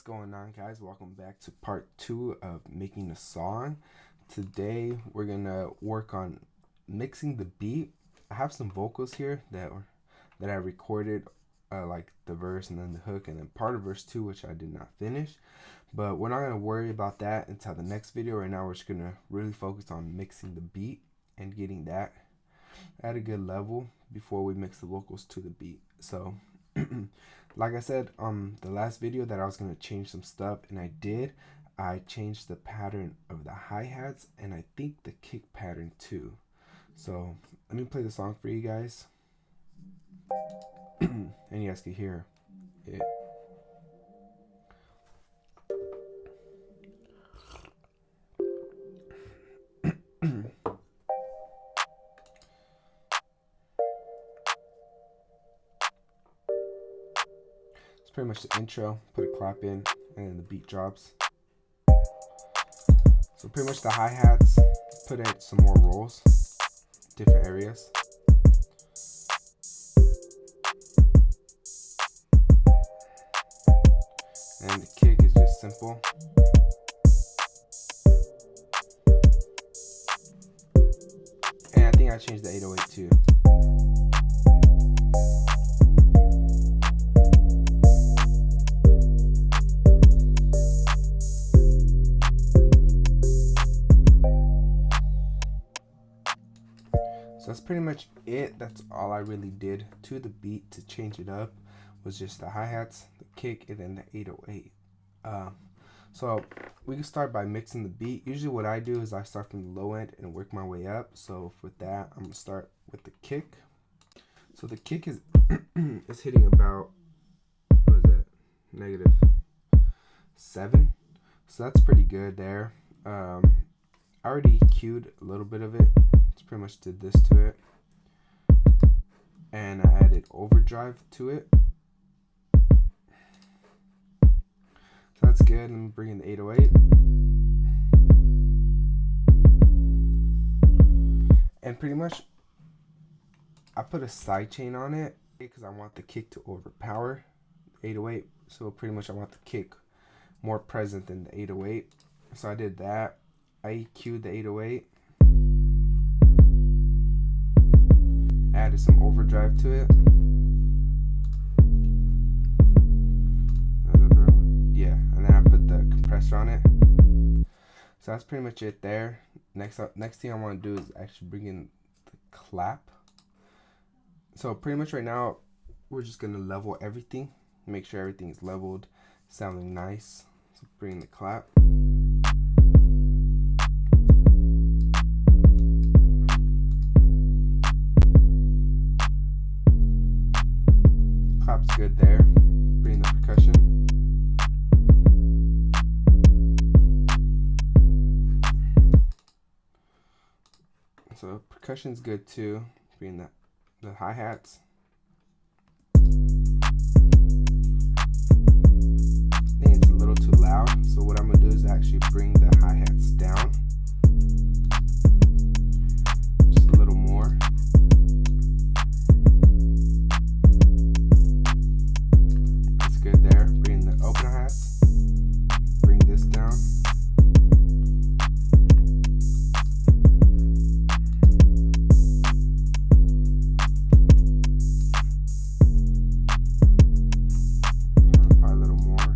going on, guys? Welcome back to part 2 of making a song. Today we're gonna work on mixing the beat. I have some vocals here that I recorded, like the verse and then the hook and then part of verse 2, which I did not finish, but we're not gonna worry about that until the next video. Right now we're just gonna really focus on mixing the beat and getting that at a good level before we mix the vocals to the beat. So like I said on the last video that I was going to change some stuff, and I did. I changed the pattern of the hi-hats and I think the kick pattern too. So let me play the song for you guys and you guys can hear it. Pretty much the intro, put a clap in, and then the beat drops. So pretty much the hi-hats, put in some more rolls, different areas. And the kick is just simple. And I think I changed the 808 too. So that's pretty much it. That's all I really did to the beat to change it up, was just the hi-hats, the kick, and then the 808. So we can start by mixing the beat. Usually what I do is I start from the low end and work my way up. So with that, I'm gonna start with the kick. So the kick is is hitting about, what is that, -7. So that's pretty good there. I already EQ'd a little bit of it. Just pretty much did this to it, and I added overdrive to it. So that's good. Let me bring in the 808, and pretty much I put a sidechain on it because I want the kick to overpower the 808. So pretty much I want the kick more present than the 808. So I did that. I EQ'd the 808. Added some overdrive to it. Yeah, and then I put the compressor on it. So that's pretty much it there. Next thing I want to do is actually bring in the clap. So pretty much right now we're just gonna level everything, make sure everything's leveled, sounding nice. So bring in the clap. Clap's good there. Bring the percussion. So percussion's good too. Bring the hi-hats. I think it's a little too loud, so what I'm gonna do is actually bring the hi-hats down just a little more. Good there. Bring the open hats. Bring this down. Probably a little more.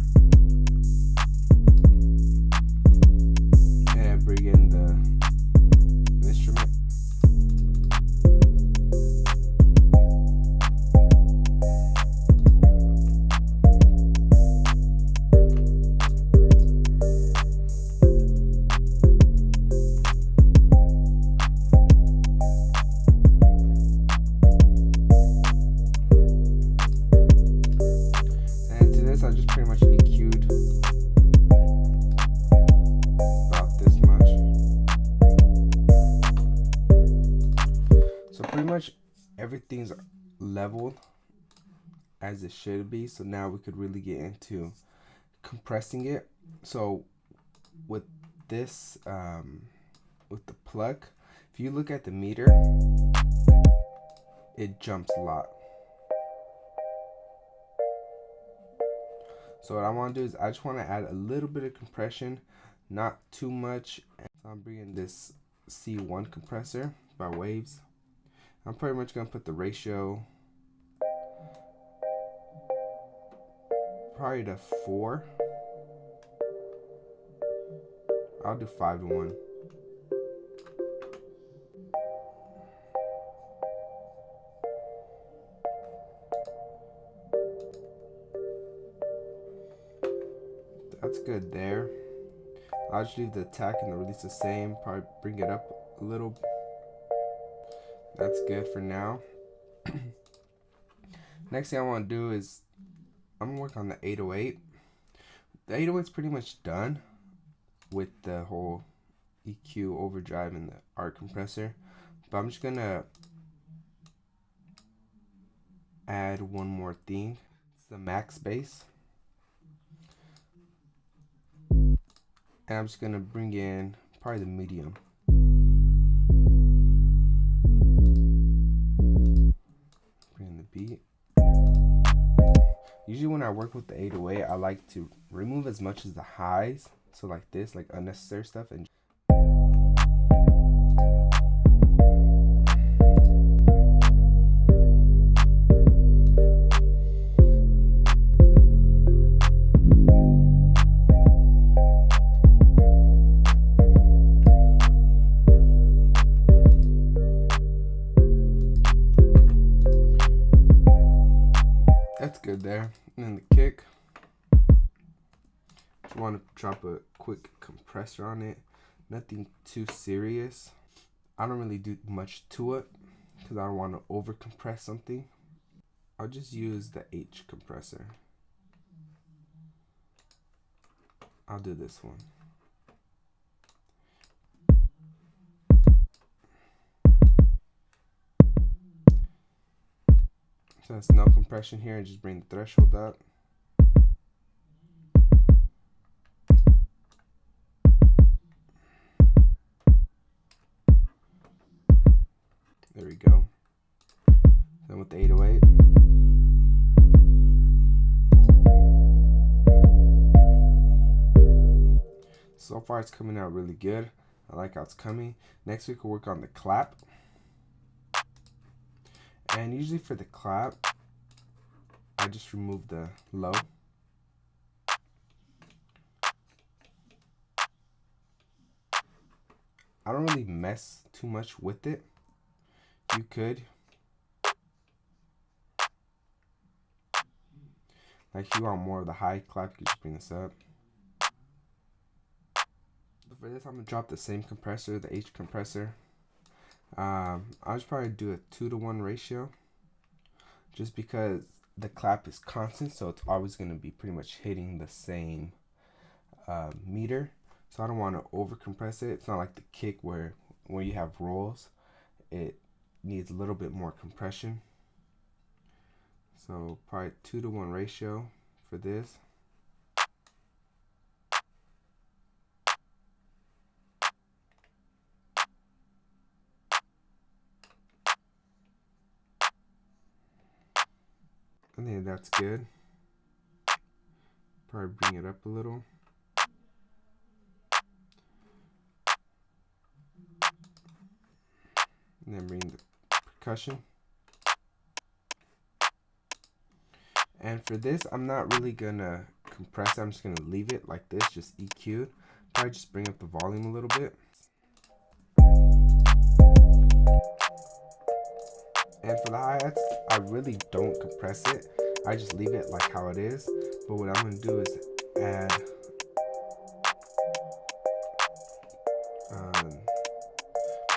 And bring in the instrument. I just pretty much EQ'd about this much. So pretty much everything's leveled as it should be. So now we could really get into compressing it. So with this, with the plug, if you look at the meter, it jumps a lot. So what I want to do is I just want to add a little bit of compression, not too much. So I'm bringing this C1 compressor by Waves. I'm pretty much going to put the ratio probably to 4. I'll do 5:1. That's good there. I'll just leave the attack and the release the same. Probably bring it up a little. That's good for now. Next thing I want to do is I'm going to work on the 808. The 808's pretty much done with the whole EQ overdrive and the arc compressor. But I'm just going to add one more thing. It's the max bass. And I'm just going to bring in probably the medium. Bring in the beat. Usually when I work with the 808, I like to remove as much as the highs. So like this, like unnecessary stuff. And that's good there. And then the kick, just want to drop a quick compressor on it. Nothing too serious. I don't really do much to it because I don't want to over compress something. I'll just use the H compressor. I'll do this one. So that's no compression here, and just bring the threshold up. There we go. Then with the 808. So far it's coming out really good. I like how it's coming. Next we can work on the clap. And usually for the clap, I just remove the low. I don't really mess too much with it. You could. Like if you want more of the high clap, you just bring this up. For this, I'm gonna drop the same compressor, the H compressor. I'll just probably do a 2:1 ratio, just because the clap is constant, so it's always gonna be pretty much hitting the same meter. So I don't want to over compress it. It's not like the kick where when you have rolls, it needs a little bit more compression. So probably 2:1 ratio for this. I think that's good. Probably bring it up a little. And then bring the percussion. And for this, I'm not really gonna compress it. I'm just gonna leave it like this, just EQ'd. Probably just bring up the volume a little bit. And for the hi-hats, I really don't compress it. I just leave it like how it is. But what I'm gonna do is add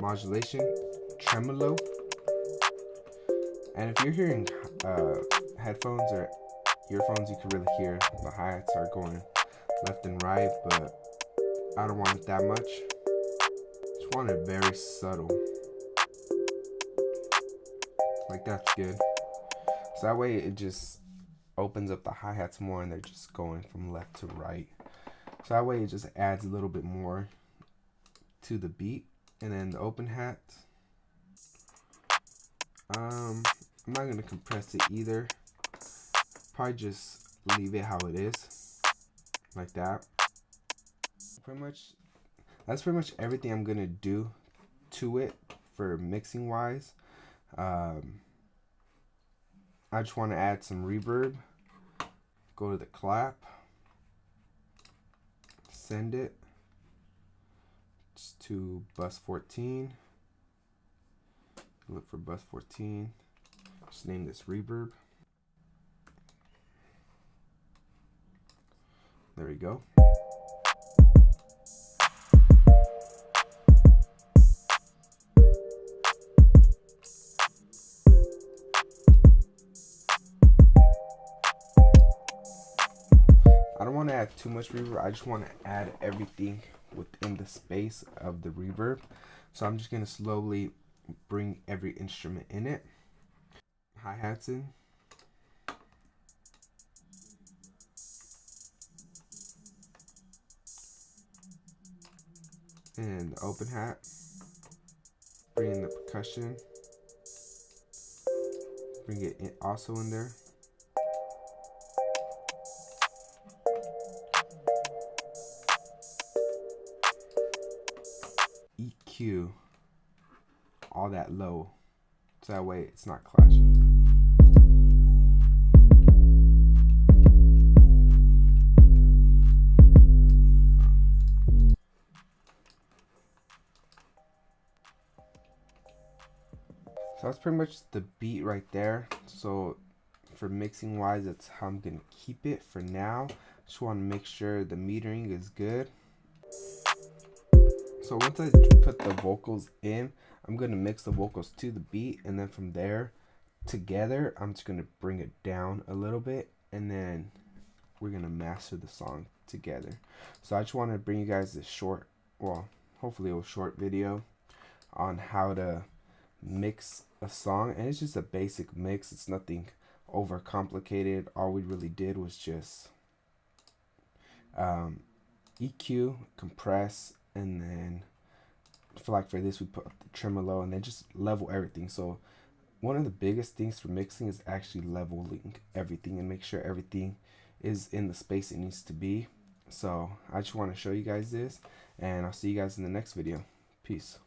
modulation, tremolo. And if you're hearing headphones or earphones, you can really hear the hi-hats are going left and right, but I don't want it that much. Just want it very subtle. Like that's good. So that way it just opens up the hi-hats more and they're just going from left to right. So that way it just adds a little bit more to the beat. And then the open hat, I'm not gonna compress it either. Probably just leave it how it is. like that. Pretty much, that's pretty much everything I'm gonna do to it for mixing wise. I just want to add some reverb. Go to the clap, send it just to bus 14. Look for bus 14. Just name this reverb. There we go. I don't want to add too much reverb. I just want to add everything within the space of the reverb. So I'm just going to slowly bring every instrument in it. Hi-hats in. And the open hat. Bring in the percussion. Bring it in also in there. EQ all that low, so that way it's not clashing. So that's pretty much the beat right there. So for mixing wise, that's how I'm gonna keep it for now. Just want to make sure the metering is good. So once I put the vocals in, I'm gonna mix the vocals to the beat, and then from there together I'm just gonna bring it down a little bit, and then we're gonna master the song together. So I just want to bring you guys this short, well, hopefully a short video on how to mix a song, and it's just a basic mix. It's nothing over complicated. All we really did was just EQ, compress, and then for this we put the tremolo, and then just level everything. So one of the biggest things for mixing is actually leveling everything and make sure everything is in the space it needs to be. So I just want to show you guys this, and I'll see you guys in the next video. Peace.